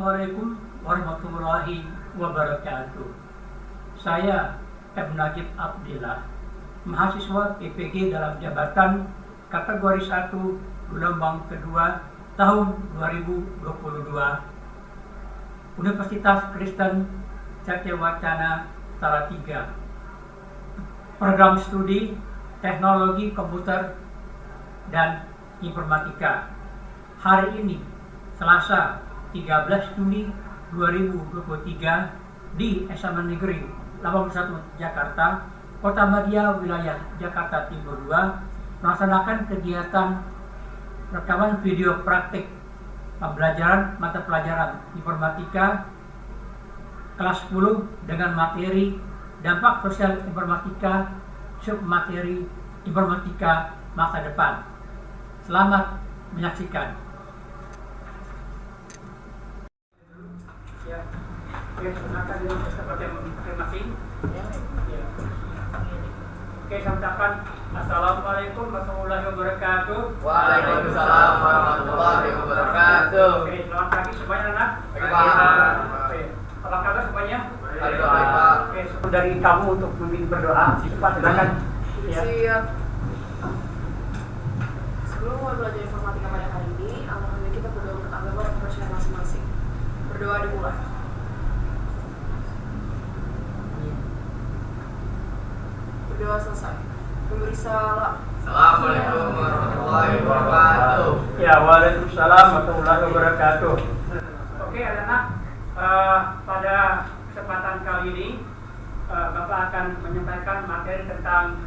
Assalamualaikum warahmatullahi wabarakatuh. Saya M. Najib Abdillah, mahasiswa PPG dalam jabatan kategori 1 gelombang kedua tahun 2022 Universitas Kristen Catyawacana Salatiga, program studi teknologi komputer dan informatika. Hari ini Selasa 13 Juni 2023 di SMA Negeri 81 Jakarta, Kota Madia, wilayah Jakarta Timur 2, melaksanakan kegiatan rekaman video praktik pembelajaran mata pelajaran informatika kelas 10 dengan materi dampak sosial informatika, submateri informatika masa depan. Selamat menyaksikan. Ya, silakan dulu seperti masing-masing. Ya. Oke, saya ucapkan Assalamualaikum warahmatullahi wabarakatuh. Waalaikumsalam warahmatullahi wabarakatuh. Oke, selamat pagi semuanya, anak. Pagi, Pak. Oke, apa kabar semuanya? Baik, Pak. Oke, dari kamu untuk memimpin berdoa. Pak, silakan. Ya. Siap. Sebelum mulai belajar informatika pada hari ini, alhamdulillah kita berdoa menurut agama dan kepercayaan masing-masing. Berdoa dimulai. Berdoa selesai. Memberi salam. Assalamualaikum warahmatullahi wabarakatuh. Ya, waalaikumsalam warahmatullahi wabarakatuh. Oke, anak-anak, pada kesempatan kali ini Bapak akan menyampaikan materi tentang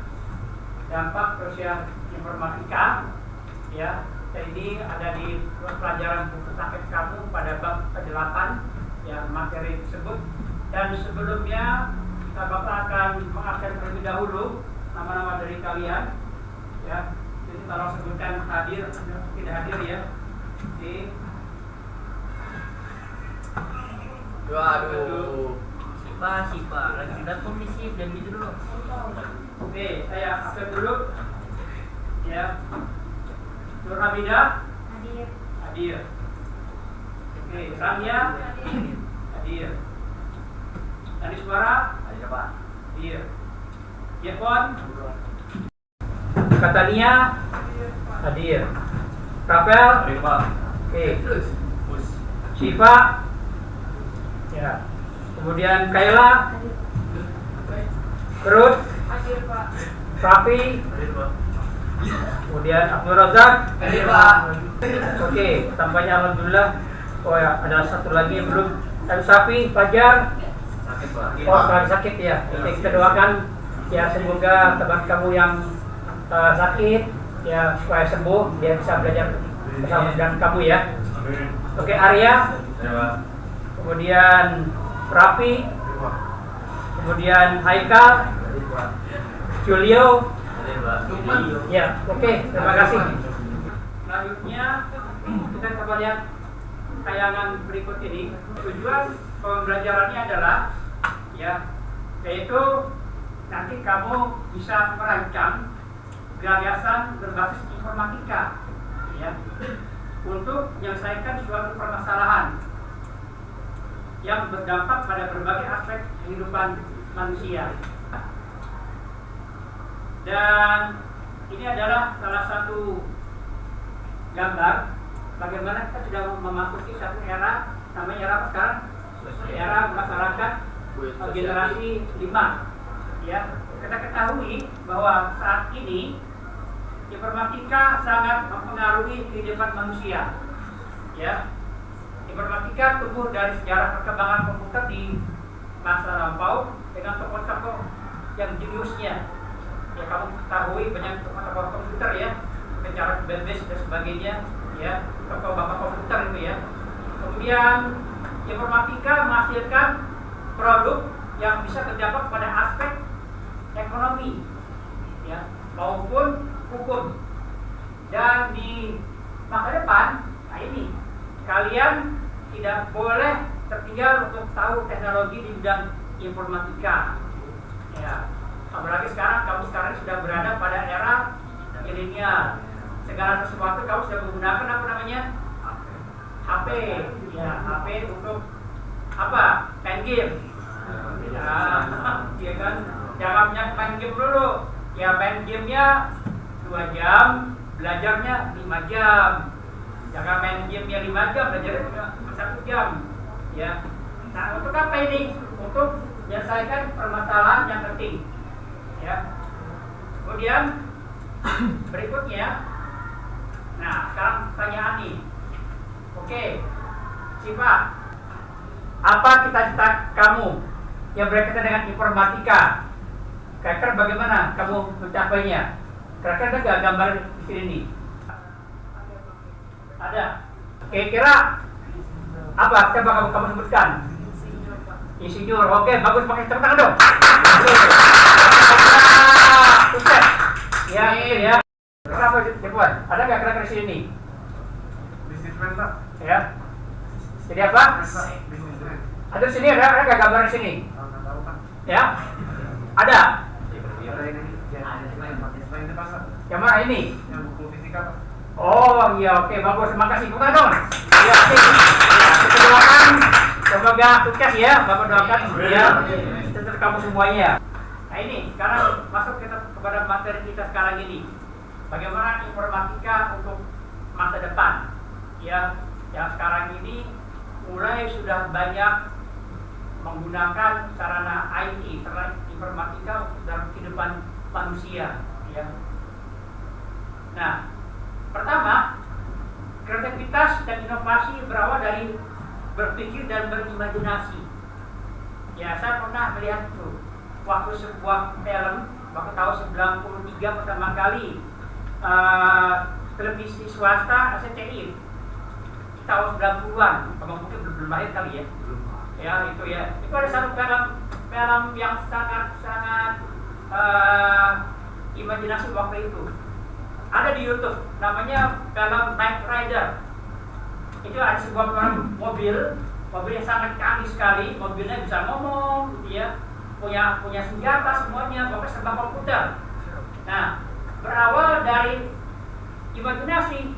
dampak sosial informatika. Ya, ini ada di pelajaran buku paket kamu pada bab ke-8 ya, materi tersebut. Dan sebelumnya Bapak akan mengabsen terlebih dahulu nama-nama dari kalian. Ya, jadi kalau sebutkan hadir tidak hadir ya. Di Aduh. Sipa lagi datang di sip dan gitu dulu. Oke, saya absen dulu. Ya. Nur Hamidah Hadir. hadir. Oke, Ramya hadir. Tadi suara Ayo, Pak. hadir. Yevon Katania hadir. Rafael Ayo, Pak. oke. Terus. Bus. Syifa ya. Kemudian Kayla, terus Hadir, Pak. Rafi, Ayo, Pak. kemudian Abdul Razak. Ayo, Pak. Oke, tampaknya alhamdulillah. Oh ya, ada satu lagi yang belum. Safi, Fajar. Sakit, Pak. Oh, lagi sakit ya. Oke, kita doakan ya, semoga teman kamu yang sakit ya supaya sembuh, dia bisa belajar bersama dengan kamu ya. Amin. Oke, Arya, Ayo, Pak. kemudian Rafi, Ayo, Pak. kemudian Haikal, Ayo, Pak. Julio. Ayo, Pak. Ya, oke, terima kasih. Selanjutnya kita coba lihat tayangan berikut ini. Tujuan pembelajarannya adalah ya, yaitu nanti kamu bisa merancang gagasan berbasis informatika ya, untuk menyelesaikan suatu permasalahan yang berdampak pada berbagai aspek kehidupan manusia. Dan ini adalah salah satu gambar bagaimana kita sudah memasuki satu era, namanya era apa sekarang? Era masyarakat generasi 5. Ya, kita ketahui bahwa saat ini informatika sangat mempengaruhi kehidupan manusia. Ya, informatika tumbuh dari sejarah perkembangan komputer di masa lampau dengan tokoh-tokoh yang jeniusnya. Ya, kamu ketahui banyak tokoh-tokoh komputer ya, bicara Babbage dan sebagainya, ya, tokoh bapak komputer itu ya. Kemudian informatika menghasilkan produk yang bisa berdampak pada aspek ekonomi, ya, maupun hukum. Dan di masa depan, nah ini kalian tidak boleh tertinggal untuk tahu teknologi di bidang informatika. Ya, apalagi kamu sekarang sudah berada pada era milenial. Segala sesuatu kamu sudah menggunakan apa namanya? HP, ya HP untuk apa? Main game. Ya kan, jangan main game dulu. Ya main gamenya 2 jam, belajarnya 5 jam. Jangan main gamenya 5 jam, belajarnya 1 jam. Ya. Nah, untuk apa ini? Untuk menyelesaikan permasalahan yang penting. Ya. Kemudian berikutnya, nah sekarang pertanyaan nih. Oke, Siva, apa cita-cita kamu yang berkaitan dengan informatika? Kira-kira bagaimana kamu mencapainya? Kira-kira ada nggak gambar di sini nih? Ada. Kira-kira apa? Coba kamu sebutkan. Insinyur. Oke, bagus, pakai tepuk tangan dong. Sukses. Ya, ya. Kenapa dibuat? Ada nggak kira-kira di sini? Bisnismen, Pak. Ya. Jadi apa? Bisnismen. Ada di sini, ada nggak gambar di sini? Nggak tahu, Pak. Ya. Ada. Ada ini. Bisnismen itu, Pak. Yang mana ini? Yang buku fisika, Pak. Oh iya, oke, bagus, terima kasih. Bukan dong. Ya, oke. Ya, kita doakan semoga sukses ya, Bapak doakan ya, tetap kamu semuanya. Nah ini, sekarang masuk kita kepada materi kita sekarang ini. Bagaimana informatika untuk masa depan? Ya, yang sekarang ini mulai sudah banyak menggunakan sarana IT, sarana informatika dalam kehidupan manusia. Ya. Nah, pertama, kreativitas dan inovasi berawal dari berpikir dan berimajinasi. Ya, saya pernah melihat itu waktu sebuah film, waktu tahun 93 pertama kali televisi swasta SCTI tahun 90-an, kamu mungkin belum lahir kali ya. Ya, itu ya. Itu ada satu film yang sangat imajinasi waktu itu. Ada di YouTube, namanya film Knight Rider. Itu ada sebuah mobil yang sangat canggih sekali, mobilnya bisa ngomong, gitu ya, punya senjata semuanya, pokoknya serba komputer. Nah, berawal dari imajinasi.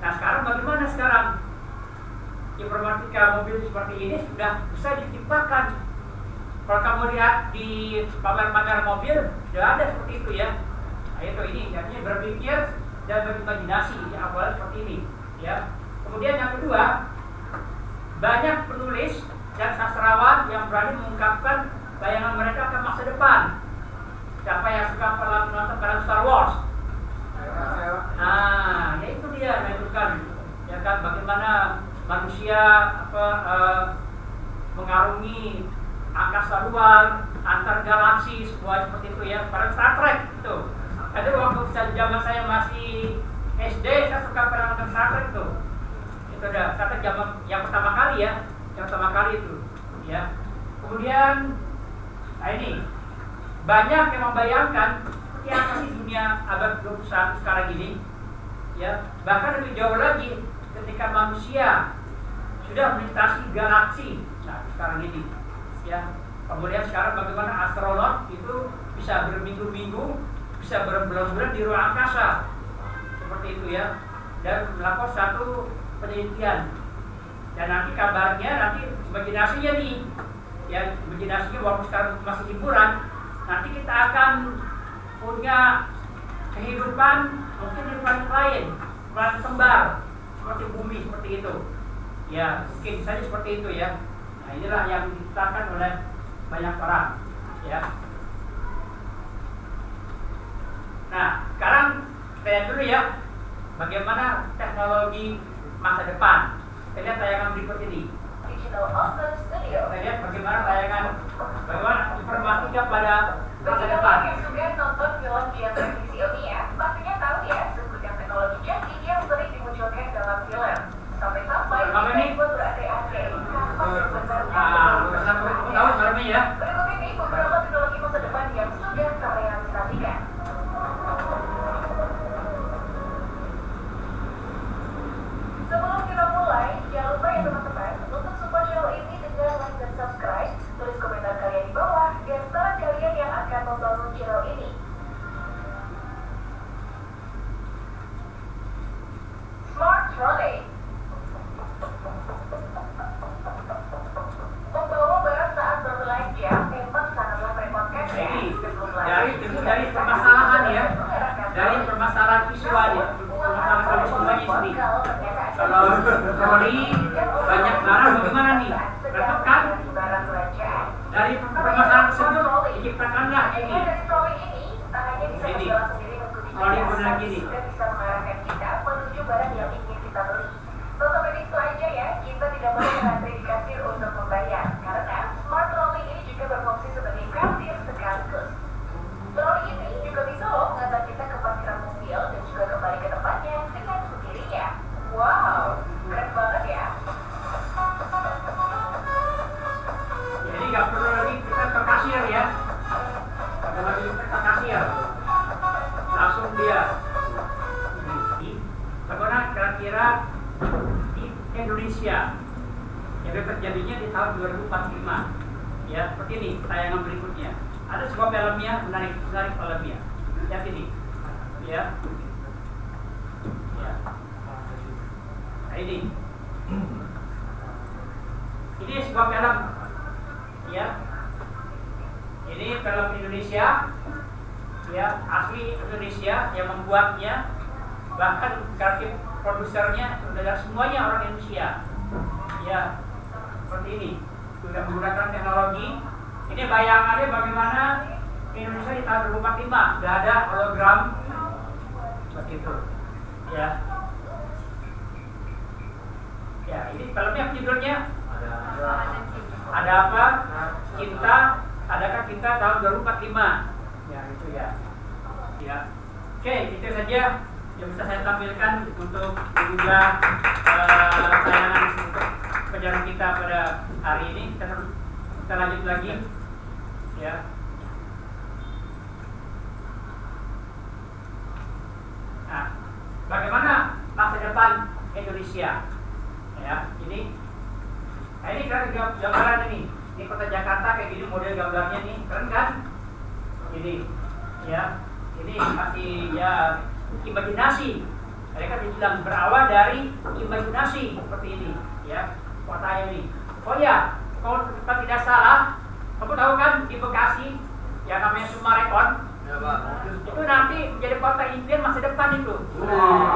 Nah, sekarang bagaimana sekarang? Informatika mobil seperti ini sudah bisa diciptakan. Kalau kamu lihat di pamer-pamer mobil, sudah ada seperti itu ya. Nah, itu ini artinya berpikir dan berimajinasi yang awalnya seperti ini ya. Kemudian yang kedua, banyak penulis dan sastrawan yang berani mengungkapkan bayangan mereka ke masa depan. Siapa yang suka nonton film Star Wars? Nah, ya itu dia, menunjukkan ya kan bagaimana manusia mengarungi angkasa luar, antar galaksi, semua seperti itu ya. Pada Star Trek itu. Ada waktu zaman saya masih SD, saya suka pernah nonton Star Trek tuh. Itu ada Star Trek zaman yang pertama kali ya, yang pertama kali itu, ya. Kemudian, nah ini banyak yang membayangkan seperti apa sih dunia abad 21 sekarang ini, ya. Bahkan lebih jauh lagi ketika manusia sudah melintasi galaksi, nah sekarang ini, ya. Kemudian sekarang bagaimana astronot itu bisa berminggu-minggu, bisa berbulan-bulan di ruang angkasa seperti itu ya, dan melakukan satu penelitian. Dan nanti kabarnya, nanti imajinasinya nih ya, imajinasinya waktu sekarang masih hiburan, nanti kita akan punya kehidupan mungkin di planet lain, planet kembar seperti bumi, seperti itu ya, mungkin saja seperti itu ya. Nah inilah yang diciptakan oleh banyak orang ya. Nah, sekarang kita lihat dulu ya bagaimana teknologi masa depan. Kita lihat tayangan berikut ini. Digital Awesome Studio. Kita lihat bagaimana informatika pada masa depan. Bagi yang sudah nonton film via televisi ini ya, pastinya tahu ya sebutan teknologi canggih yang sering dimunculkan dalam film. Sampai-sampai kita berandai-andai kapan benar-benar Tahu sebenarnya ya. Berikut ini beberapa teknologi masa depan yang sudah terrealisasikan. Sebelum kita mulai, jangan lupa ya teman-teman untuk support channel ini dengan like dan subscribe, tulis komentar kalian di bawah dan saran kalian yang akan membangun channel ini. Smart Trolley. troli banyak barang bagaimana nih? Repot kan? Dari permasalahan tersebut diciptakanlah ini. Ini troli benar gini. Bisa mengarahkan kita menuju barang yang ingin kita beli. Tak sampai di situ aja ya, kita tidak boleh mengantri di kasir untuk membayar karena smart trolley ini juga berfungsi sebagai kasir sekaligus. Trolley ini juga bisa loh mengantar kita ke parkiran mobil dan juga kembali ke tempatnya dengan sendirinya. Wow, keren banget ya. Jadi nggak perlu lagi kita ke kasir ya. Kalau lagi kita ke kasir, langsung dia. Bagaimana kira-kira di Indonesia yang terjadinya di tahun 2045? Ya, seperti ini tayangan berikutnya. Ada sebuah filmnya menarik filmnya. Lihat ini, ya. Ya. Nah, ini sebuah film, ya. Ini film Indonesia, ya, asli Indonesia yang membuatnya, bahkan kreatif produsernya sudah semuanya orang Indonesia, ya, seperti ini. Sudah menggunakan teknologi. Ini bayangannya bagaimana Indonesia di tahun 2045 sudah ada hologram begitu, ya. Ya, ini filmnya judulnya ada apa? Cinta, adakah cinta tahun 2045? Ya, itu ya. Ya. Oke, itu saja yang bisa saya tampilkan untuk juga tayangan untuk perjalanan kita pada hari ini. Kita lanjut lagi, ya. Nah, bagaimana masa depan Indonesia? Ya, ini kan gambaran ini kota Jakarta kayak gini model gambarnya nih, keren kan? Ini, ya, ini masih ya imajinasi. Mereka bilang berawal dari imajinasi seperti ini, ya, kotanya ini. Oh ya, kalau tidak salah, kamu tahu kan di Bekasi yang namanya Sumarekon? Ya, Pak. Itu nanti menjadi kota impian masa depan itu.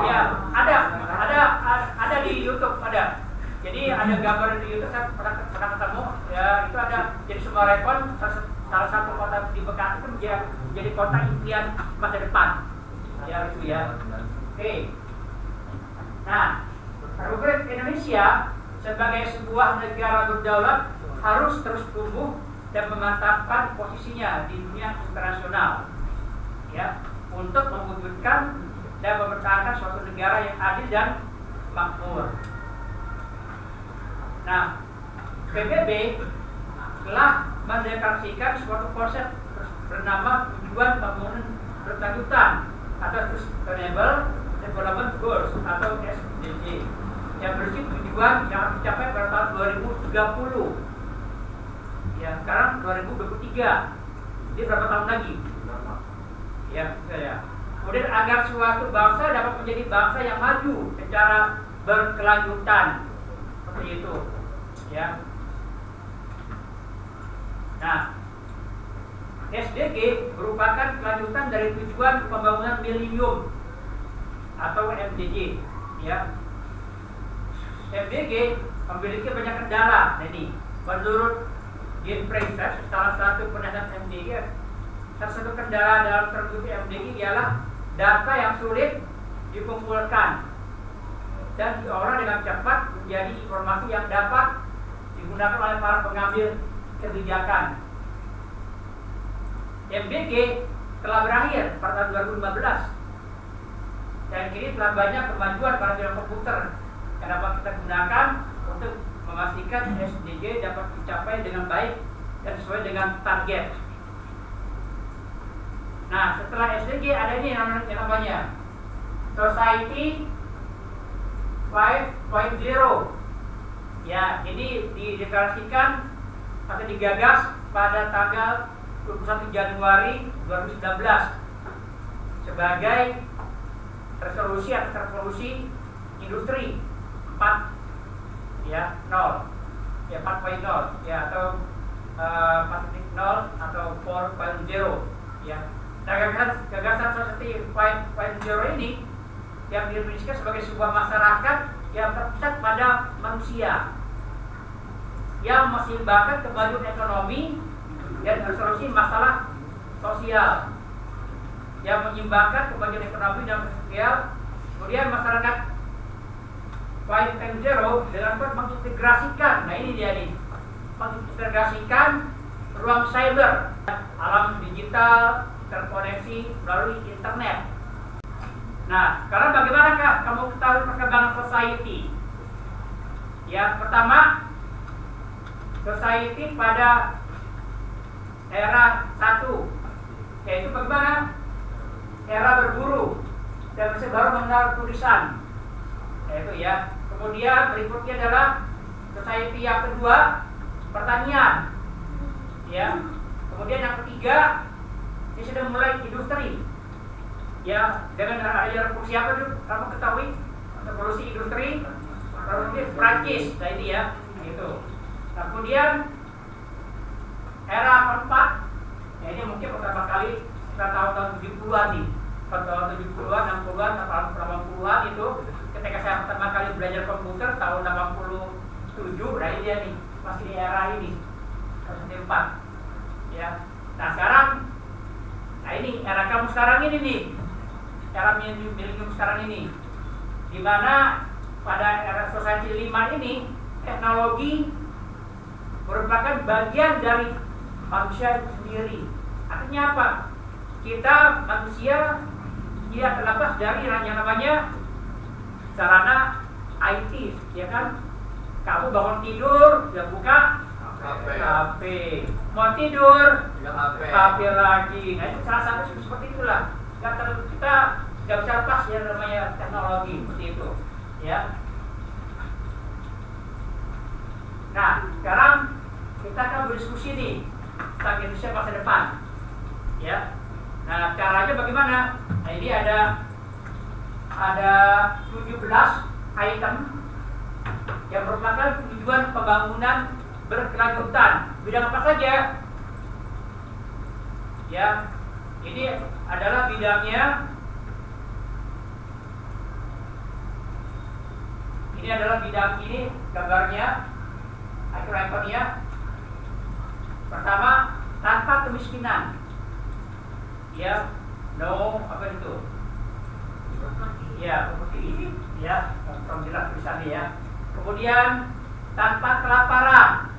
Ya, ada di YouTube ada. Jadi ada gambar di YouTube, saya pernah ketemu, ya, itu ada. Jadi Sumarekon salah satu kota di Bekasi itu menjadi kota impian masa depan. Ya, itu ya. Oke. Nah, Republik Indonesia sebagai sebuah negara berdaulat harus terus tumbuh dan memantapkan posisinya di dunia internasional, ya, untuk mewujudkan dan mempertahankan suatu negara yang adil dan makmur. Nah, PBB telah mendeklarasikan suatu konsep bernama tujuan pembangunan berkelanjutan atau Sustainable Development Goals atau SDG yang berisi tujuan yang harus dicapai pada tahun 2030. Ya, sekarang 2023. Jadi berapa tahun lagi? Ya, saya. Kemudian agar suatu bangsa dapat menjadi bangsa yang maju secara berkelanjutan. Seperti itu. Ya. Nah, SDG merupakan kelanjutan dari tujuan pembangunan milenium atau MDG, ya. MDG memiliki banyak kendala. Nah, ini menurut Jean Fraser, salah satu penasihat MDG, salah satu kendala dalam terwujudnya MDG ialah data yang sulit dikumpulkan dan diolah dengan cepat menjadi informasi yang dapat digunakan oleh para pengambil kebijakan. MDG telah berakhir pada tahun 2015 dan kini telah banyak kemajuan pada bidang komputer yang dapat kita gunakan untuk memastikan SDG dapat dicapai dengan baik dan sesuai dengan target. Nah, setelah SDG ada ini yang namanya Society 5.0. Ya, ini dideklarasikan atau digagas pada tanggal 21 Januari 2019 sebagai resolusi atau revolusi industri 4 ya 0 ya 4.0 ya atau 4.0 atau 4.0 ya. Nah, gagasan Society 5.0 ini yang didefinisikan sebagai sebuah masyarakat yang terpusat pada manusia, yang menseimbangkan kemajuan ekonomi dan solusi masalah sosial, yang menyeimbangkan kemajuan ekonomi dan sosial. Kemudian masyarakat 5.0 dengan mengintegrasikan, nah ini dia nih, mengintegrasikan ruang cyber, alam digital terkoneksi melalui internet. Nah, sekarang bagaimanakah kamu ketahui perkembangan society? Yang pertama, society pada era 1, yaitu bagaimana? Era berburu dan masih baru mengenal tulisan, yaitu ya. Kemudian berikutnya adalah society yang kedua, pertanian, ya. Kemudian yang ketiga, ini sudah mulai industri, ya. Dengan adanya revolusi apa itu kamu ketahui? Revolusi industri, revolusi Prancis, nah ini ya, itu. Nah, kemudian era keempat, ya ini mungkin pertama kali kita tahun 70-an nih, tahun 70-an, 60-an, 80-an itu. Ketika saya pertama kali belajar komputer tahun 87, nah ini dia nih, masih di era ini, 4, ya. Nah sekarang, nah ini era kamu sekarang ini nih, era milenium sekarang ini, di mana pada era society 5 ini teknologi merupakan bagian dari manusia sendiri. Artinya apa? Kita manusia tidak terlepas dari yang namanya sarana IT, ya kan? Kamu bangun tidur, ya buka HP. Mau tidur, HP lagi. Nah itu salah satu seperti itulah. Kita nggak bisa lepas ya namanya teknologi seperti itu, ya. Nah sekarang kita akan berdiskusi nih tentang Indonesia masa depan, ya. Nah caranya bagaimana? Nah ini ada 17 item yang merupakan tujuan pembangunan berkelanjutan. Bidang apa saja? Ya, ini adalah bidangnya. Ini adalah bidang ini gambarnya, ikonnya. Pertama, tanpa kemiskinan. Ya, no apa itu? Ya, seperti ini, ya, kurang jelas tulisannya ya. Kemudian tanpa kelaparan.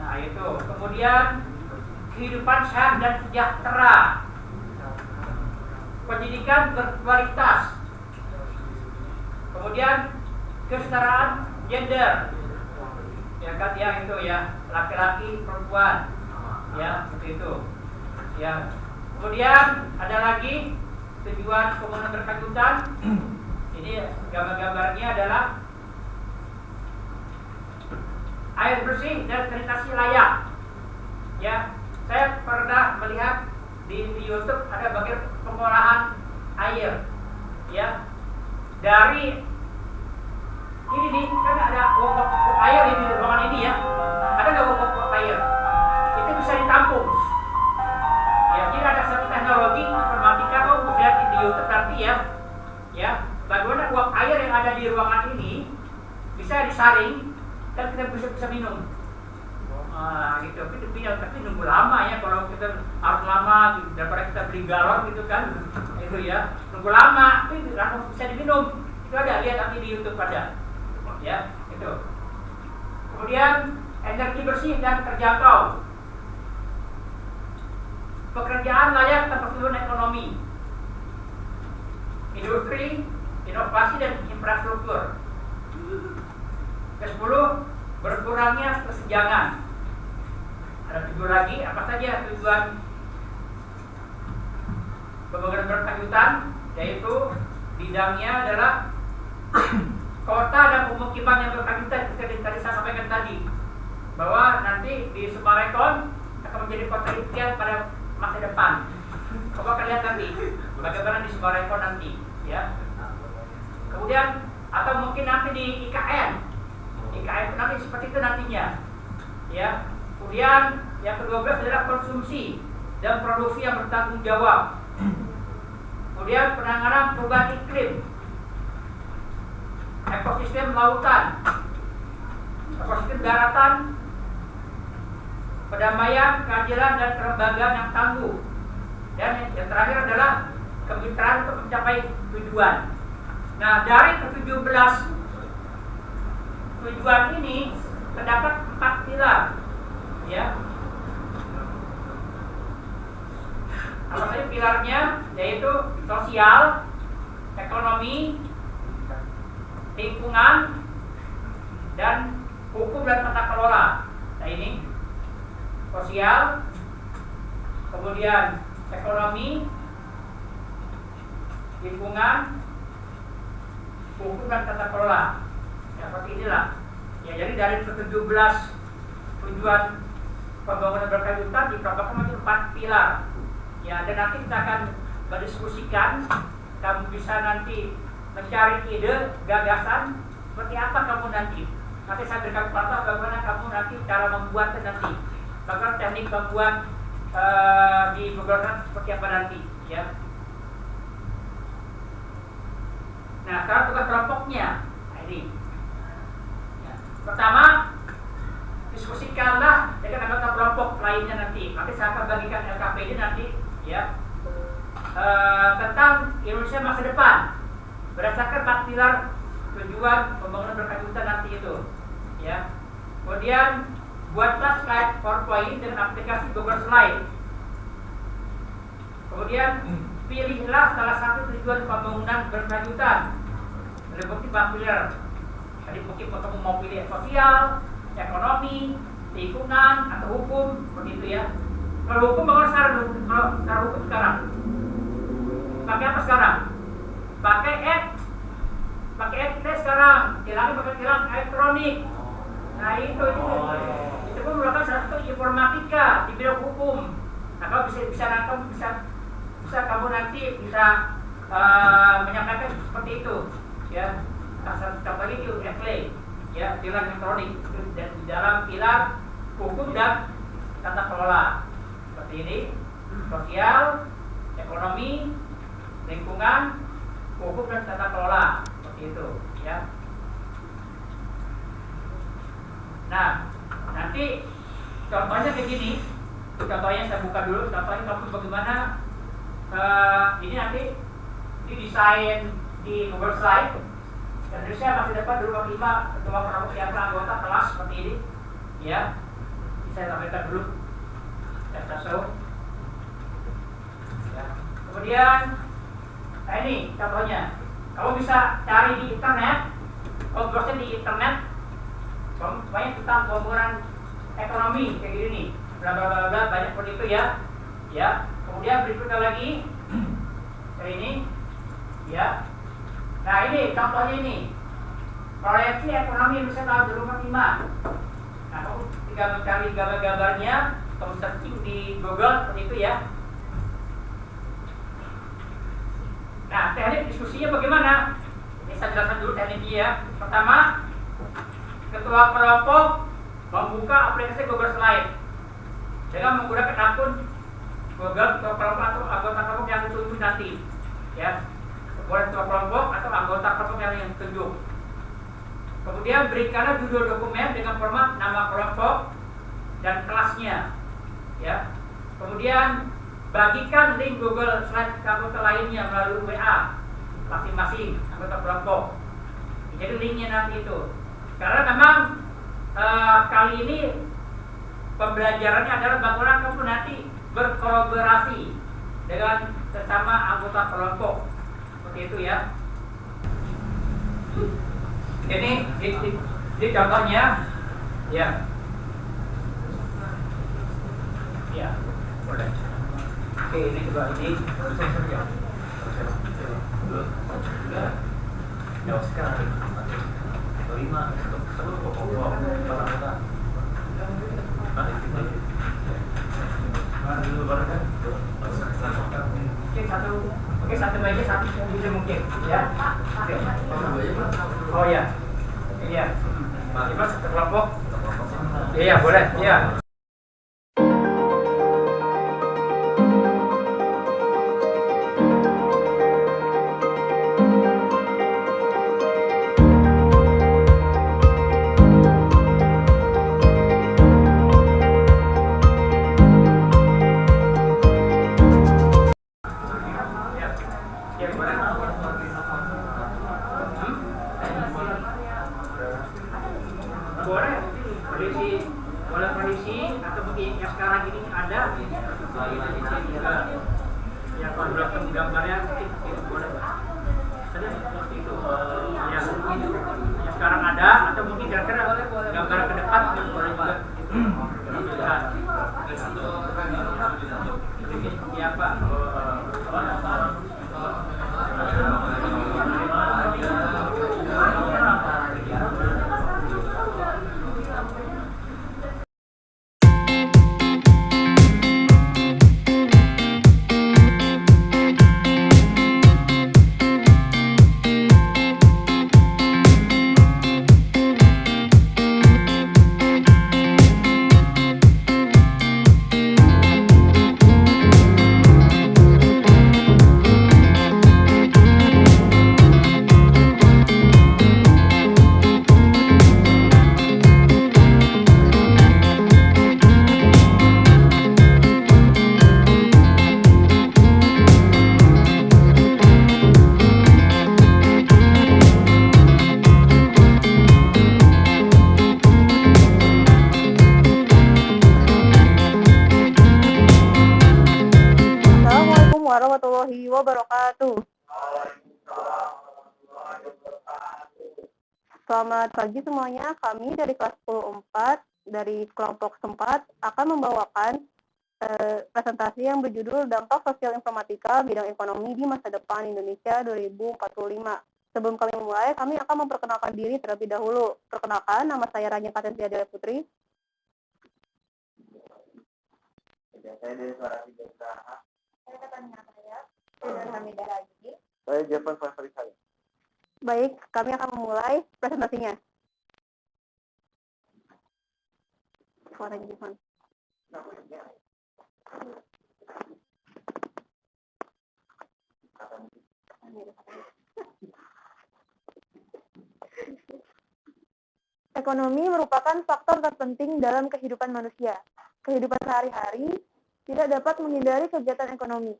Nah itu. Kemudian kehidupan sehat dan sejahtera. Pendidikan berkualitas. Kemudian kesetaraan gender. Ya kan ya itu ya, laki-laki perempuan. Ya, seperti itu. Ya. Kemudian ada lagi tujuan pembangunan berkelanjutan. Ini gambar-gambarnya adalah air bersih dan sanitasi layak. Ya, saya pernah melihat di YouTube ada bagian pengolahan air. Ya, dari ini nih kan ada uap air di ruangan ini ya. Ada nggak uap air? Itu bisa ditampung. Ya, jadi ada satu teknologi informatika kamu lihat di YouTube nanti ya. Ya, bagaimana uap air yang ada di ruangan ini bisa disaring dan kita bisa minum. Gitu. Tapi nunggu lama ya, kalau kita harus lama daripada kita beli galon gitu kan. Itu ya, nunggu lama, tapi langsung bisa diminum. Itu ada, lihat nanti di YouTube ada. Ya, itu. Kemudian energi bersih dan terjangkau. Pekerjaan layak dan pertumbuhan ekonomi. Industri, inovasi dan infrastruktur. Ke-10, berkurangnya kesenjangan. Ada 7 lagi, apa saja tujuan pembangunan berkelanjutan, yaitu bidangnya adalah kota dan pemukiman yang berkelanjutan. Seperti tadi saya sampaikan tadi, bahwa nanti di Sumarekon akan menjadi kota impian pada masa depan. Coba akan lihat nanti bagaimana di Sumarekon nanti, ya. Kemudian atau mungkin nanti di IKN itu nanti seperti itu nantinya, ya. Kemudian yang ke-12 adalah konsumsi dan produksi yang bertanggung jawab. Kemudian penanganan perubahan iklim. ekosistem lautan, ekosistem daratan, perdamaian, keadilan, dan kelembagaan yang tangguh. Dan yang terakhir adalah kemitraan untuk mencapai tujuan. Nah, dari ke-17 tujuan ini terdapat 4 pilar, ya. Apa saja pilarnya? Yaitu sosial, ekonomi, lingkungan, dan hukum dan tata kelola. Nah, ini sosial, kemudian ekonomi, lingkungan, hukum dan tata kelola. Ya, seperti inilah. Ya, jadi dari 17 tujuan pembangunan berkelanjutan dikelompokkan menjadi 4 pilar. Ya, dan nanti kita akan berdiskusikan. Kamu bisa nanti mencari ide, gagasan seperti apa kamu nanti. Nanti saya berikan contoh bagaimana kamu nanti cara membuatnya nanti. Bagaimana teknik membuat di Google Earth seperti apa nanti, ya. Nah, sekarang tugas kelompoknya. Nah, ini. Ya. Pertama, diskusikanlah dengan anggota kelompok lainnya nanti. Nanti saya akan bagikan LKPD nanti, ya, tentang Indonesia masa depan berdasarkan 4 pilar tujuan pembangunan berkelanjutan nanti itu, ya. Kemudian buatlah slide PowerPoint dengan aplikasi Google Slide. Kemudian pilihlah salah satu tujuan pembangunan berkelanjutan. Ada bukti 4 pilar. Tadi mungkin kamu mau pilih sosial, ekonomi, lingkungan, atau hukum, seperti itu, ya. Kalau hukum bagaimana sekarang? Kalau secara hukum sekarang pakai apa sekarang? Pakai kita sekarang tilangnya pakai tilang elektronik. Nah, itu pun merupakan salah satu informatika di bidang hukum. Nah, kalau bisa kamu nanti bisa menyampaikan seperti itu, ya. Contohnya itu EFLE, ya, tilang elektronik itu di dalam pilar hukum dan tata kelola. Seperti ini, sosial, ekonomi, lingkungan, hukum dan tata kelola, seperti itu, ya. Nah, nanti contohnya kayak gini. Contohnya saya buka dulu. Contohnya kamu bagaimana ini nanti didesain di Google Slide. Indonesia masih dapat 25 ketua kelompok siapa anggota kelas seperti ini, ya. Saya sampaikan dulu. Saya show. Ya. Kemudian, nah ini contohnya. Kamu bisa cari di internet, kamu browsing di internet. Banyak tentang pembangunan ekonomi kayak gini nih, bla bla bla bla, banyak seperti itu, ya. Ya. Kemudian berikutnya lagi kayak ini, ya. Nah, ini contohnya ini proyeksi ekonomi Indonesia tahun 2045. Nah, kamu tinggal mencari gambar-gambarnya, kamu searching di Google seperti itu, ya. Nah, teknik diskusinya bagaimana? Ini saya jelaskan dulu tekniknya, ya. Pertama, ketua kelompok membuka aplikasi Google Slide dengan menggunakan akun Google ketua kelompok atau anggota kelompok yang ditunjuk nanti, ya. Boleh ketua kelompok atau anggota kelompok yang ditunjuk. Kemudian berikanlah judul dokumen dengan format nama kelompok dan kelasnya, ya. Kemudian bagikan link Google Slide ke anggota lainnya melalui WA masing-masing anggota kelompok. Jadi linknya nanti itu. Karena memang kali ini pembelajarannya adalah bagaimana kamu nanti berkolaborasi dengan sesama anggota kelompok. Seperti itu, ya. Ini contohnya, ya. Ya, boleh. Oke, ini juga ini. Jauh sekali. 5 seluruh pokok para anggota. Oke, satu meja satu bisa mungkin, ya. Oke. Oh ya, iya. Mas satu kelompok. Iya, boleh, iya. gambarnya mungkin boleh sedih seperti itu ya sekarang ada atau mungkin kira-kira gambar ke depan boleh juga tampilkan ini seperti apa. warahmatullahi wabarakatuh. Selamat pagi semuanya, kami dari kelas 10-4 dari kelompok 4 akan membawakan presentasi yang berjudul Dampak Sosial Informatika Bidang Ekonomi di Masa Depan Indonesia 2045. Sebelum kami memulai, kami akan memperkenalkan diri terlebih dahulu. Perkenalkan, nama saya Ranya Katentia Dela Putri. Saya dari Suara Tiga Usaha. Saya Katanya saya Hamidah lagi. Saya Jepan Fahri. Baik, kami akan memulai presentasinya. Suaranya Jepan. Ekonomi merupakan faktor terpenting dalam kehidupan manusia. Kehidupan sehari-hari tidak dapat menghindari kegiatan ekonomi.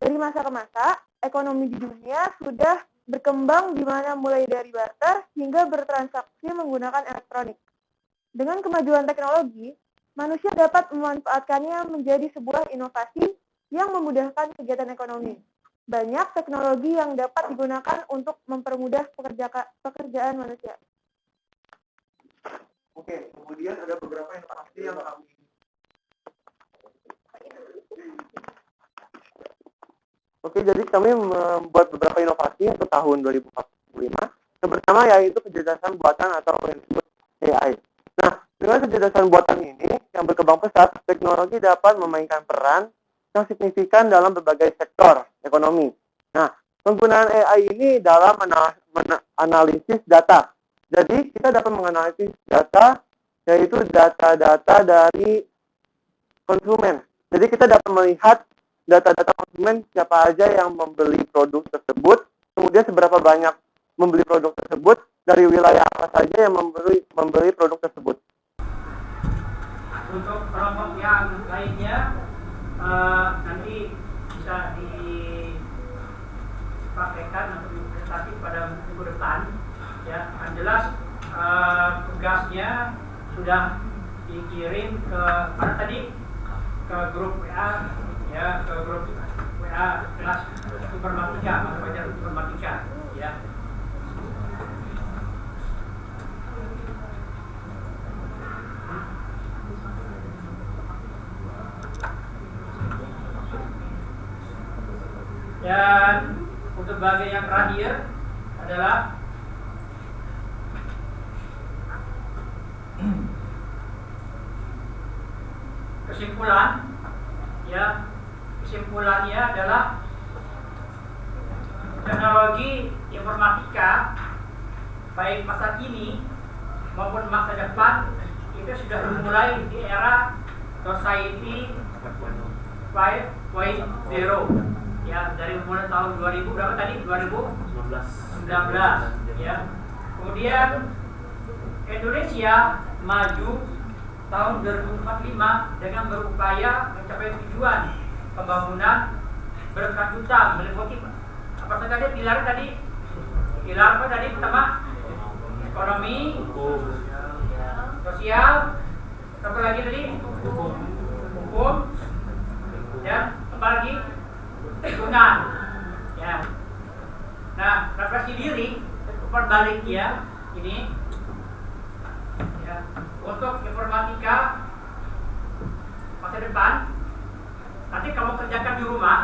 Dari masa ke masa, ekonomi di dunia sudah berkembang di mana mulai dari barter hingga bertransaksi menggunakan elektronik. Dengan kemajuan teknologi, manusia dapat memanfaatkannya menjadi sebuah inovasi yang memudahkan kegiatan ekonomi. Banyak teknologi yang dapat digunakan untuk mempermudah pekerjaan manusia. Oke, kemudian ada beberapa inovasi yang kami jadi kami membuat beberapa inovasi untuk tahun 2045. Yang pertama yaitu kecerdasan buatan atau yang disebut AI. Nah, dengan kecerdasan buatan ini yang berkembang pesat, teknologi dapat memainkan peran yang signifikan dalam berbagai sektor ekonomi. Nah, penggunaan AI ini dalam analisis data. Jadi, kita dapat menganalisis data, yaitu data-data dari konsumen. Jadi, kita dapat melihat data-data konsumen siapa aja yang membeli produk tersebut, kemudian seberapa banyak membeli produk tersebut, dari wilayah apa saja yang membeli produk tersebut. Untuk kelompok yang lainnya nanti bisa dipraktekkan untuk presentasi pada minggu depan. Ya, yang jelas tugasnya sudah dikirim ke mana tadi, ke grup WA, ya, ke grup WA kelas informatika, mata pelajaran informatika, ya. Dan untuk bagian yang terakhir adalah kesimpulan, ya. Kesimpulannya adalah teknologi informatika baik masa kini maupun masa depan itu sudah dimulai di era society 5.0, ya, dari mulai tahun 2000 berapa tadi, 2019, ya. Kemudian Indonesia maju tahun 2045 dengan berupaya mencapai tujuan pembangunan berkelanjutan meliputi apa saja tadi pilar tadi? Pilar apa tadi pertama? Ekonomi, sosial, apa lagi tadi? Hukum, dan apa lagi? Lingkungan. referensi diri umpan balik ya ini ya untuk informatika masa depan nanti kamu kerjakan di rumah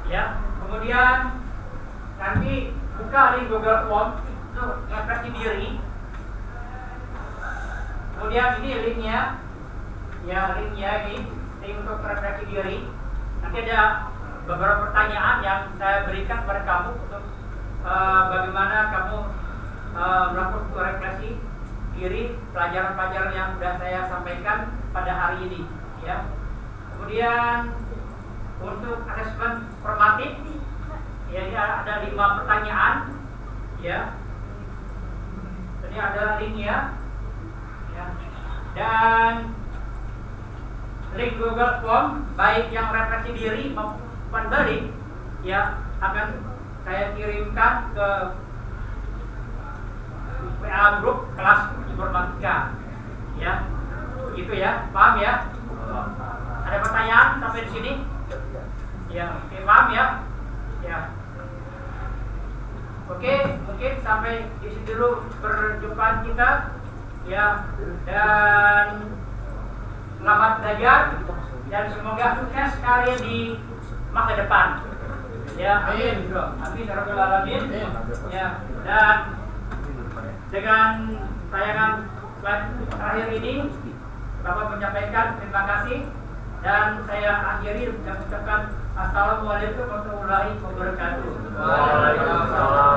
ya, kemudian nanti buka di Google Form itu referensi diri, kemudian ini linknya ya, ini link untuk referensi diri. Nanti ada beberapa pertanyaan yang saya berikan kepada kamu untuk bagaimana kamu melakukan refleksi diri pelajaran-pelajaran yang sudah saya sampaikan pada hari ini ya. Kemudian untuk asesmen formatif ya, ini ada 5 pertanyaan ya. Ini ada linknya ya. Dan link Google Form baik yang refleksi diri maupun balik ya akan saya kirimkan ke WA grup kelas informatika ya, gitu ya, paham ya? Ada pertanyaan sampai di sini? Ya, oke, paham ya? Ya, oke, mungkin sampai di sini dulu perjumpaan kita ya, dan selamat belajar dan semoga sukses kalian di masa depan. Ya, amin. Amin ya rabbal alamin. Ya, dan dengan tayangan terakhir ini Bapak menyampaikan terima kasih dan saya akhiri dengan mengucapkan assalamualaikum warahmatullahi wabarakatuh. Waalaikumsalam.